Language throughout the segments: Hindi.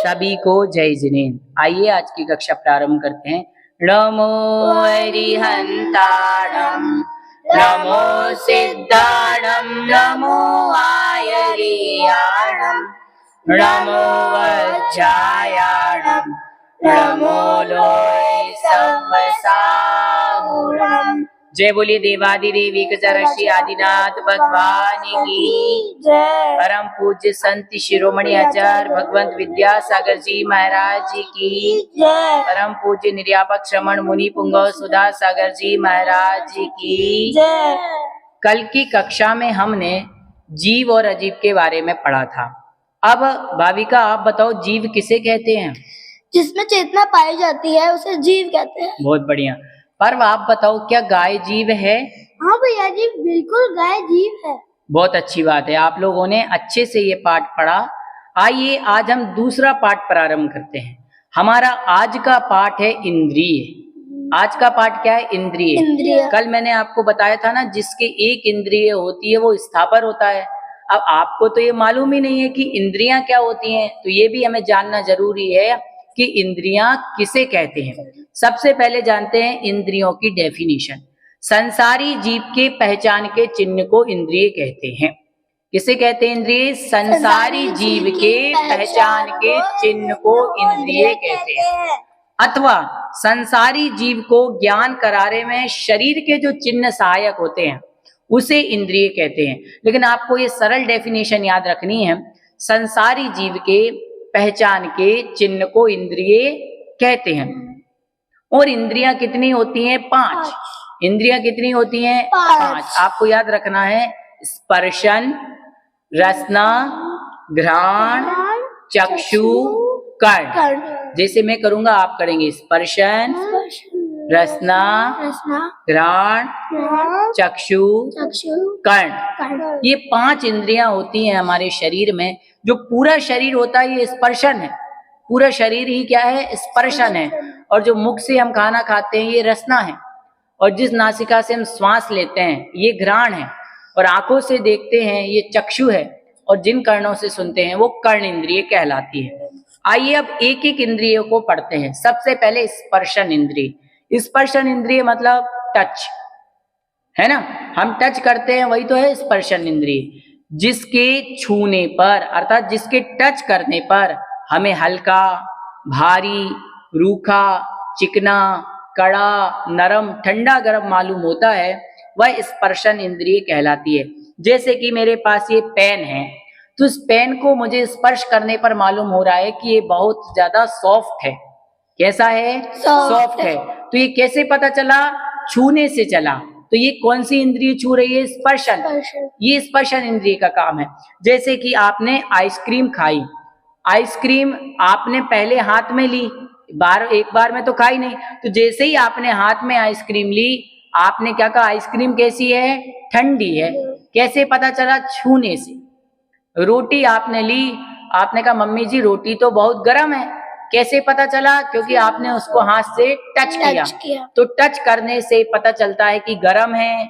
सभी को जय जिनेन्द्र। आइए आज की कक्षा प्रारंभ करते हैं। नमो अरिहंताणं, नमो सिद्धाणं, नमो आयर्याणं, नमो वज्रायाणं, नमो लोय सवसाहुरम्। जय बोलिए देवादिदेव एकचरश्री आदिनाथ भगवान की जय। परम पूज्य संत शिरोमणि आचार्य भगवंत विद्यासागर जी महाराज की जय। परम पूज्य निर्यापक श्रमण मुनि पुंगव सुधा सागर जी महाराज की जय। कल की कक्षा में हमने जीव और अजीव के बारे में पढ़ा था। अब भाविका आप बताओ, जीव किसे कहते हैं? जिसमें चेतना पाई जाती है उसे जीव कहते हैं। बहुत बढ़िया। पर आप बताओ, क्या गाय जीव है? हाँ भैया जी, बिल्कुल गाय जीव है। बहुत अच्छी बात है, आप लोगों ने अच्छे से ये पाठ पढ़ा। आइए आज हम दूसरा पाठ प्रारंभ करते हैं। हमारा आज का पाठ है इंद्रिय। आज का पाठ क्या है? इंद्रिय। कल मैंने आपको बताया था ना, जिसके एक इंद्रिय होती है वो स्थावर होता है। अब आपको तो ये मालूम ही नहीं है कि इंद्रियां क्या होती हैं, तो ये भी हमें जानना जरूरी है कि इंद्रियां किसे कहते हैं। सबसे पहले जानते हैं इंद्रियों की डेफिनेशन। संसारी जीव के पहचान के चिन्ह को इंद्रिय कहते हैं। किसे कहते हैं? इंद्रिय। संसारी जीव के पहचान के चिन्ह को इंद्रिय कहते हैं, अथवा संसारी जीव को ज्ञान करारे में शरीर के जो चिन्ह सहायक होते हैं उसे इंद्रिय कहते हैं। लेकिन आपको ये सरल डेफिनेशन याद रखनी है, संसारी जीव के पहचान के चिन्ह को इंद्रिय कहते हैं। और इंद्रियां कितनी होती हैं? 5। इंद्रियां कितनी होती हैं? 5। आपको याद रखना है, स्पर्शन, रसना, घ्राण, चक्षु, कर्ण। जैसे मैं करूंगा आप करेंगे। स्पर्शन, रसना, घ्राण, चक्षु, कर्ण। ये 5 इंद्रियां होती हैं हमारे शरीर में। जो पूरा शरीर होता है ये स्पर्शन है। पूरा शरीर ही क्या है? स्पर्शन है। और जो मुख से हम खाना खाते हैं ये रसना है। और जिस नासिका से हम श्वास लेते हैं ये घ्राण है। और आंखों से देखते हैं ये चक्षु है। और जिन कर्णों से सुनते हैं वो कर्ण इंद्रिय कहलाती है। आइए अब एक एक इंद्रियों को पढ़ते हैं। सबसे पहले स्पर्शन इंद्रिय। स्पर्शन इंद्रिय मतलब टच, है ना? हम टच करते हैं, वही तो है स्पर्शन इंद्रिय। जिसके छूने पर अर्थात जिसके टच करने पर हमें हल्का, भारी, रूखा, चिकना, कड़ा, नरम, ठंडा, गर्म मालूम होता है, वह स्पर्शन इंद्रिय कहलाती है। जैसे कि मेरे पास ये पेन है, तो इस पेन को मुझे स्पर्श करने पर मालूम हो रहा है कि ये बहुत ज्यादा सॉफ्ट है। कैसा है? सॉफ्ट है। तो ये कैसे पता चला? छूने से चला। तो ये कौन सी इंद्रिय छू रही है? स्पर्शन। ये स्पर्शन इंद्रिय का काम है। जैसे कि आपने आइसक्रीम खाई, आइसक्रीम आपने पहले हाथ में ली, एक बार में तो खाई नहीं। तो जैसे ही आपने हाथ में आइसक्रीम ली, आपने क्या कहा? आइसक्रीम कैसी है? ठंडी है। कैसे पता चला? छूने से। रोटी आपने ली, आपने कहा मम्मी जी रोटी तो बहुत गर्म है। कैसे पता चला? क्योंकि आपने उसको हाथ से टच किया। तो टच करने से पता चलता है कि गर्म है,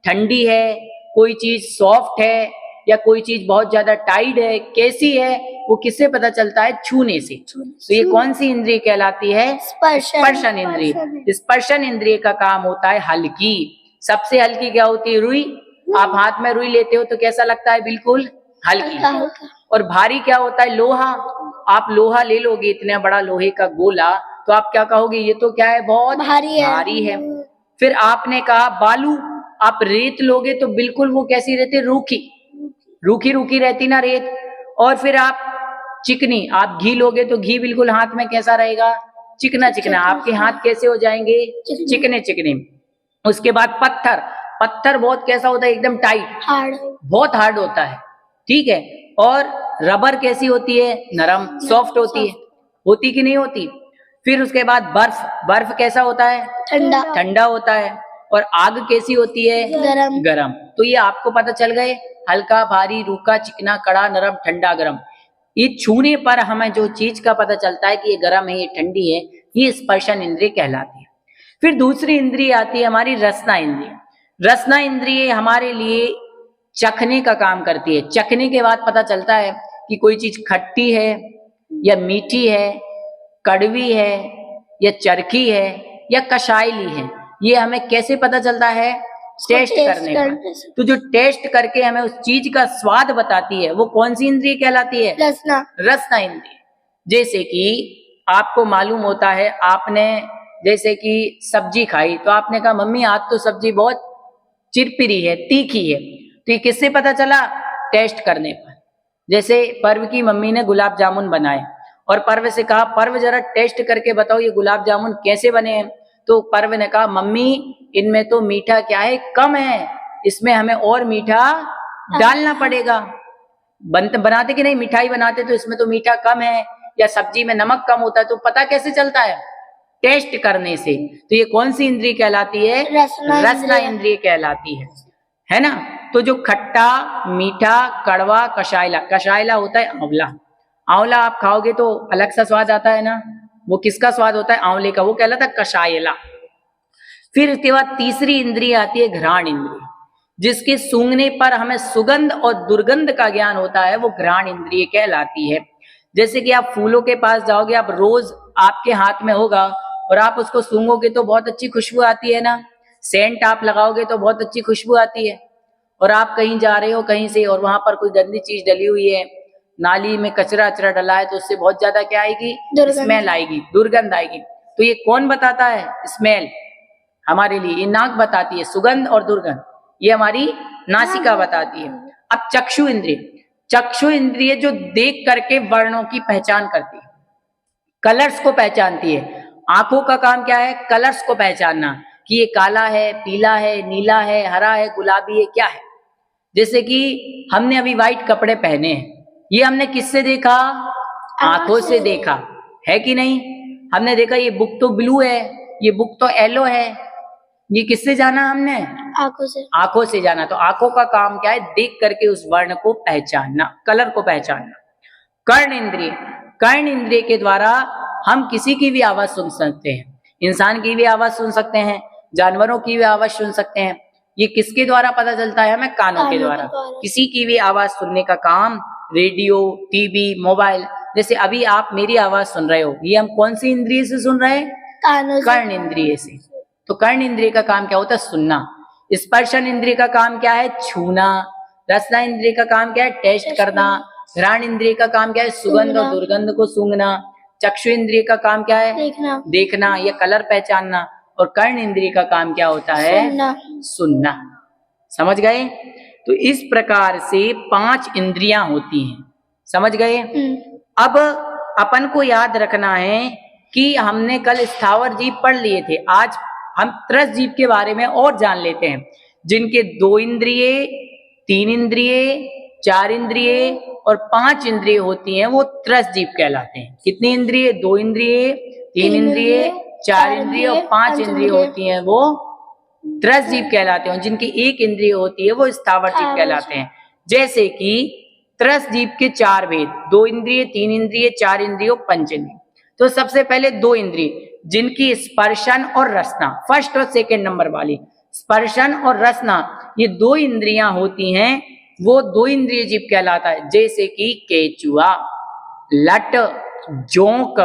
ठंडी है, कोई चीज सॉफ्ट है या कोई चीज बहुत ज्यादा टाइट है, कैसी है, वो किससे पता चलता है? छूने से। तो ये कौन सी इंद्रिय कहलाती है? स्पर्शन इंद्रिय। स्पर्शन इंद्रिय का काम होता है हल्की। सबसे हल्की क्या होती है? रुई। आप हाथ में रुई लेते हो तो कैसा लगता है? बिल्कुल हल्की। और भारी क्या होता है? लोहा। आप लोहा ले लोगे, इतना बड़ा लोहे का गोला, तो आप क्या कहोगे? ये तो क्या है? बहुत भारी है। फिर आपने कहा बालू। आप रेत लोगे तो बिल्कुल वो कैसी रहती? रूखी रहती ना रेत। और फिर आप चिकनी, आप घी लोगे तो घी बिल्कुल हाथ में कैसा रहेगा? चिकना। आपके हाथ कैसे हो जाएंगे? चिकने। उसके बाद पत्थर बहुत कैसा होता है? एकदम टाइट, बहुत हार्ड होता है। ठीक है। और रबर कैसी होती है? नरम, सॉफ्ट होती है। होती कि नहीं होती? फिर उसके बाद बर्फ कैसा होता है? ठंडा होता है। और आग कैसी होती है? गरम। तो ये आपको पता चल गए, हल्का, भारी, रूखा, चिकना, कड़ा, नरम, ठंडा, गरम। ये छूने पर हमें जो चीज का पता चलता है कि ये गरम है, ये ठंडी है, ये स्पर्शन इंद्रिय कहलाती है। फिर दूसरी इंद्रिय आती है हमारी रसना इंद्रिय। रसना इंद्रिय हमारे लिए चखने का काम करती है। चखने के बाद पता चलता है कि कोई चीज खट्टी है, या मीठी है, कड़वी है, या चरखी है, या कषायली है? ये हमें कैसे पता चलता है? टेस्ट करने पर। से। तो जो टेस्ट करके हमें उस चीज का स्वाद बताती है वो कौन सी इंद्रिय कहलाती है? रसना। रसना इंद्रिय। जैसे कि आपको मालूम होता है, आपने जैसे कि सब्जी खाई तो आपने कहा मम्मी आज तो सब्जी बहुत चिरपिरी है, तीखी है। तो ये किससे पता चला? टेस्ट करने पर। जैसे पर्व की मम्मी ने गुलाब जामुन बनाए और पर्व से कहा पर्व जरा टेस्ट करके बताओ ये गुलाब जामुन कैसे बने हैं। तो पर्व ने कहा मम्मी इनमें तो मीठा क्या है, कम है, इसमें हमें और मीठा डालना पड़ेगा। बनाते कि नहीं, मिठाई बनाते तो इसमें तो मीठा कम है, या सब्जी में नमक कम होता है। तो पता कैसे चलता है? टेस्ट करने से। तो ये कौन सी इंद्रिय कहलाती है? रसना इंद्रिय कहलाती है ना। तो जो खट्टा, मीठा, कड़वा, कषायला, कषायला होता है आंवला। आंवला आप खाओगे तो अलग सा स्वाद आता है ना, वो किसका स्वाद होता है? आंवले का, वो कहलाता है कषायला। फिर उसके बाद तीसरी इंद्रिय आती है घ्राण इंद्रिय, जिसके सूंघने पर हमें सुगंध और दुर्गंध का ज्ञान होता है, वो घ्राण इंद्रिय कहलाती है। जैसे कि आप फूलों के पास जाओगे, आप रोज आपके हाथ में होगा और आप उसको सूंघोगे तो बहुत अच्छी खुशबू आती है ना। सेंट आप लगाओगे तो बहुत अच्छी खुशबू आती है। और आप कहीं जा रहे हो कहीं से और वहां पर कोई गंदी चीज डली हुई है, नाली में कचरा अचरा डला है, तो उससे बहुत ज्यादा क्या आएगी? स्मेल आएगी, दुर्गंध आएगी। तो ये कौन बताता है स्मेल? हमारे लिए ये नाक बताती है, सुगंध और दुर्गंध ये हमारी नासिका बताती है। अब चक्षु इंद्रिय, चक्षु इंद्रिय जो देख करके वर्णों की पहचान करती है, कलर्स को पहचानती है। आंखों का काम क्या है? कलर्स को पहचानना, कि ये काला है, पीला है, नीला है, हरा है, गुलाबी है, क्या है। जैसे कि हमने अभी व्हाइट कपड़े पहने हैं, ये हमने किससे देखा? आंखों से देखा, है कि नहीं? हमने देखा ये बुक तो ब्लू है, ये बुक तो येलो है, ये किससे जाना हमने? आंखों से। आंखों से जाना। तो आंखों का काम क्या है? देख करके उस वर्ण को पहचानना, कलर को पहचानना। कर्ण इंद्रिय, कर्ण इंद्रिय के द्वारा हम किसी की भी आवाज सुन सकते हैं। इंसान की भी आवाज सुन सकते हैं, जानवरों की भी आवाज सुन सकते हैं। ये किसके द्वारा पता चलता है हमें? कानों के द्वारा। किसी की भी आवाज सुनने का काम रेडियो, टीवी, मोबाइल, जैसे अभी आप मेरी आवाज सुन रहे हो, ये हम कौन सी इंद्रिय से सुन रहे हैं? कर्ण इंद्रिय से। तो कर्ण इंद्रिय का काम क्या होता है? सुनना। स्पर्शन इंद्रिय का काम क्या है? छूना। रसना इंद्रिय का काम क्या है? टेस्ट करना। घ्राण इंद्रिय का काम क्या है? सुगंध और दुर्गंध को सूंघना। चक्षु इंद्रिय का काम क्या है? देखना या कलर पहचानना। और कर्ण इंद्रिय का काम क्या होता है? सुनना। समझ गए? तो इस प्रकार से 5 इंद्रियां होती हैं। समझ गए? अब अपन को याद रखना है कि हमने कल स्थावर जीव पढ़ लिए थे, आज हम त्रस जीव के बारे में और जान लेते हैं, जिनके 2 इंद्रिय, 3 इंद्रिय, 4 इंद्रिय और 5 इंद्रिय होती हैं, वो त्रस जीव कहलाते हैं। कितनी इंद्रिय? 2 इंद्रिय, 3 इंद्रिय, 4 इंद्रिय और 5 इंद्रिय होती हैं, वो त्रस जीव कहलाते हैं। जिनकी 1 इंद्रिय होती है वो स्थावर जीव कहलाते हैं। जैसे कि त्रस जीव के 4 भेद, 2 इंद्रिय, 3 इंद्रिय, 4 इंद्रिय, 5 इंद्रिय। तो सबसे पहले 2 इंद्रिय, जिनकी स्पर्शन और रसना, फर्स्ट और सेकंड नंबर वाली स्पर्शन और रसना, ये 2 इंद्रियां होती हैं, वो 2 इंद्रिय जीव कहलाता है। जैसे कि केचुआ, लट, जोंक,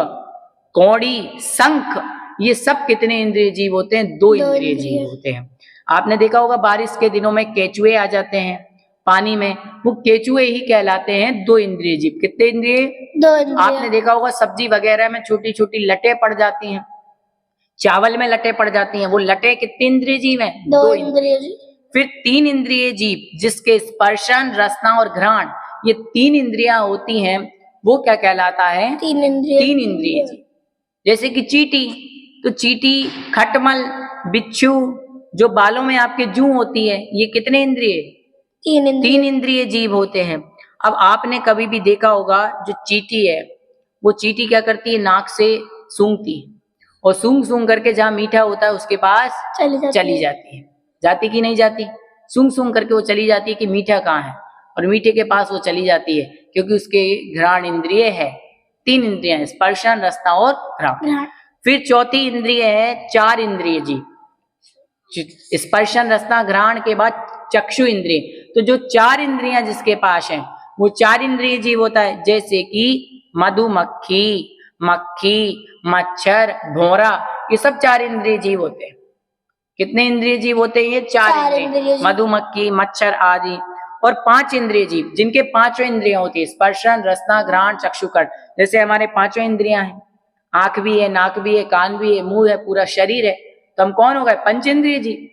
कौड़ी, शंख, ये सब कितने इंद्रिय जीव होते हैं? 2 इंद्रिय जीव होते हैं। आपने देखा होगा बारिश के दिनों में केचुए आ जाते हैं पानी में, वो केचुए ही कहलाते हैं 2 इंद्रिय जीव। कितने इंद्रिय? 2 इंद्रिय। आपने देखा होगा सब्जी वगैरह में छोटी छोटी लटें पड़ जाती हैं, चावल में लटें पड़ जाती हैं, वो लटें कितने इंद्रिय जीव हैं? 2 इंद्रिय जीव। फिर 3 इंद्रिय जीव, जिसके स्पर्शन, रसना और घ्राण, ये 3 इंद्रियां होती हैं, वो क्या कहलाता है? 3 इंद्रिय। 3 इंद्रिय जीव। जैसे कि चींटी, तो चींटी, खटमल, बिच्छू, जो बालों में आपके जू होती है, ये कितने इंद्रिय? 3 इंद्रिय जीव होते हैं। अब आपने कभी भी देखा होगा जो चींटी है, वो चींटी क्या करती है? नाक से सूंघती है और सूंघ सूंघ करके जहां मीठा होता है उसके पास चली जाती है। जाती कि नहीं जाती? सूंघ सूंघ करके वो चली जाती है कि मीठा कहाँ है, और मीठे के पास वो चली जाती है, क्योंकि उसके घ्राण इंद्रिय है। 3 इंद्रियां हैं, स्पर्शन, रसना और घ्राण। फिर चौथी इंद्रिय है 4 इंद्रिय जीव, स्पर्शन, रसना, घ्राण के बाद चक्षु इंद्रिय। तो जो 4 इंद्रियां जिसके पास हैं, वो 4 इंद्रिय जीव होता है। जैसे कि मधुमक्खी, मक्खी, मच्छर, भौरा, ये सब 4 इंद्रिय जीव होते हैं। कितने इंद्रिय जीव होते हैं? ये 4 इंद्रिय इंद्रिय, जीव। मधुमक्खी, मच्छर आदि। और 5 इंद्रिय जीव, जिनके 5 इंद्रियां होती है, स्पर्शन, रसना, घ्राण, चक्षुकर्ण। जैसे हमारे 5 इंद्रियां हैं, आंख भी है, नाक भी है, कान भी है, मुंह है, पूरा शरीर है, तो हम कौन हो गए? पंच इंद्रिय जीव।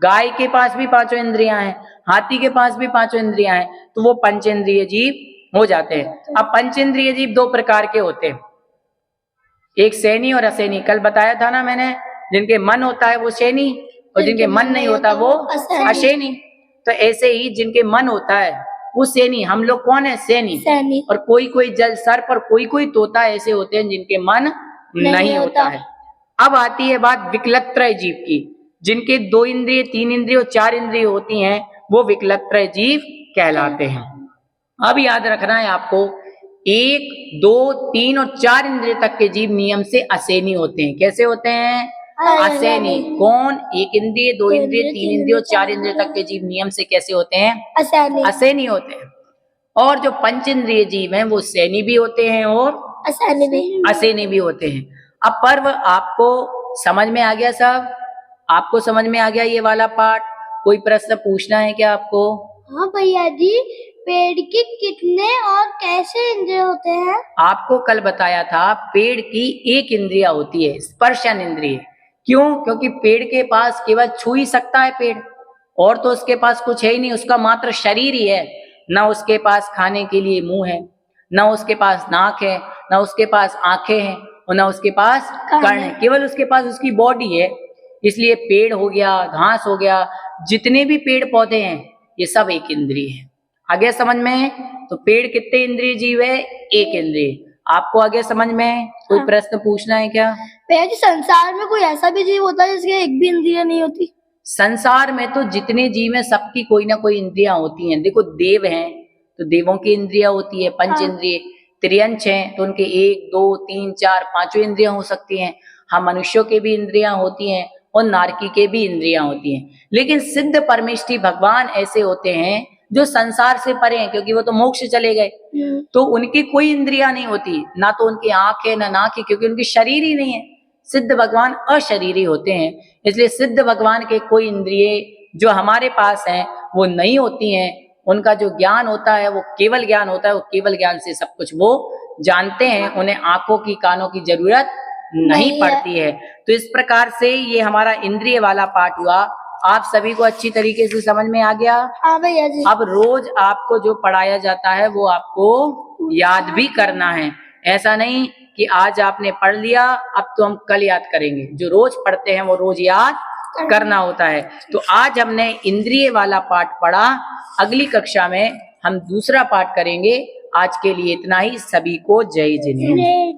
गाय के पास भी 5 इंद्रियां हैं, हाथी के पास भी 5 इंद्रियां हैं, तो वो पंच इंद्रिय जीव हो जाते हैं। अब पंच इंद्रिय जीव 2 प्रकार के होते हैं, एक सैनी और असैनी। कल बताया था ना मैंने, जिनके मन होता है वो सैनी, और जिनके मन नहीं होता वो अशैनी। तो ऐसे ही जिनके मन होता है वो सैनी, हम लोग कौन है? सैनी। और कोई कोई जल सर्प और कोई कोई तोता ऐसे होते हैं जिनके मन नहीं होता है। अब आती है बात विकलत्रय जीव की, जिनके 2 इंद्रिय, 3 इंद्रिय और 4 इंद्रिय होती हैं, वो विकलत्रय जीव कहलाते हैं। अब याद रखना है आपको, 1, 2, 3 और 4 इंद्रिय तक के जीव नियम से असैनी होते हैं। कैसे होते हैं? असैनी। कौन? 1 इंद्रिय, 2 इंद्रिय, 3 इंद्रिय और 4 इंद्रिय तक के जीव नियम से कैसे होते हैं? असैनी होते हैं। और जो पंच इंद्रिय जीव हैं वो सैनी भी होते हैं और असैनी भी होते हैं। अब पर्व आपको समझ में आ गया सब? आपको समझ में आ गया ये वाला पाठ? कोई प्रश्न पूछना है क्या आपको? हाँ भैया जी, पेड़ के कितने और कैसे इंद्रिय होते हैं? आपको कल बताया था, पेड़ की 1 इंद्रिया होती है, स्पर्शन इंद्रिय। क्यों? क्योंकि पेड़ के पास केवल छू ही सकता है पेड़, और तो उसके पास कुछ है ही नहीं, उसका मात्र शरीर ही है। ना उसके पास खाने के लिए मुंह है, ना उसके पास नाक है, ना उसके पास आंखें हैं, और ना उसके पास कर्ण है, केवल उसके पास उसकी बॉडी है। इसलिए पेड़ हो गया, घास हो गया, जितने भी पेड़ पौधे हैं, ये सब 1 इंद्रिय है। आगे समझ में? तो पेड़ कितने इंद्रिय जीव है? 1 इंद्रिय। आपको आगे समझ में? कोई प्रश्न पूछना है क्या? भैया जी, संसार में कोई ऐसा भी जीव होता है जिसके 1 भी इंद्रिय नहीं होती? संसार में तो जितने जीव हैं सबकी कोई ना कोई इंद्रियां होती हैं। देखो, देव हैं तो देवों की इंद्रियां होती है, पंच इंद्रिय। त्रियंच हैं तो उनके 1, 2, 3, 4, 5 इंद्रियां हो सकती हैं। हम मनुष्यों के भी इंद्रियां होती हैं और नारकी के भी इंद्रियां होती हैं। लेकिन सिद्ध परमेष्ठी भगवान ऐसे होते हैं जो संसार से परे हैं, क्योंकि वो तो मोक्ष चले गए, तो उनकी कोई इंद्रियां नहीं होती, ना तो उनकी आंख है ना नाक है, क्योंकि उनकी शरीर ही नहीं है। सिद्ध भगवान अशरीरी होते हैं, इसलिए सिद्ध भगवान के कोई इंद्रिय जो हमारे पास हैं वो नहीं होती हैं। उनका जो ज्ञान होता है वो केवल ज्ञान होता है, वो केवल ज्ञान से सब कुछ वो जानते हैं, उन्हें आंखों की कानों की जरूरत नहीं पड़ती है। तो इस प्रकार से ये हमारा इंद्रिय वाला पाठ हुआ। आप सभी को अच्छी तरीके से समझ में आ गया? हाँ भैया जी। अब रोज आपको जो पढ़ाया जाता है वो आपको याद भी करना है। ऐसा नहीं कि आज आपने पढ़ लिया अब तो हम कल याद करेंगे। जो रोज पढ़ते हैं वो रोज याद करना होता है। तो आज हमने इंद्रिय वाला पाठ पढ़ा, अगली कक्षा में हम दूसरा पाठ करेंगे। आज के लिए इतना ही। सभी को जय जिनेंद्र।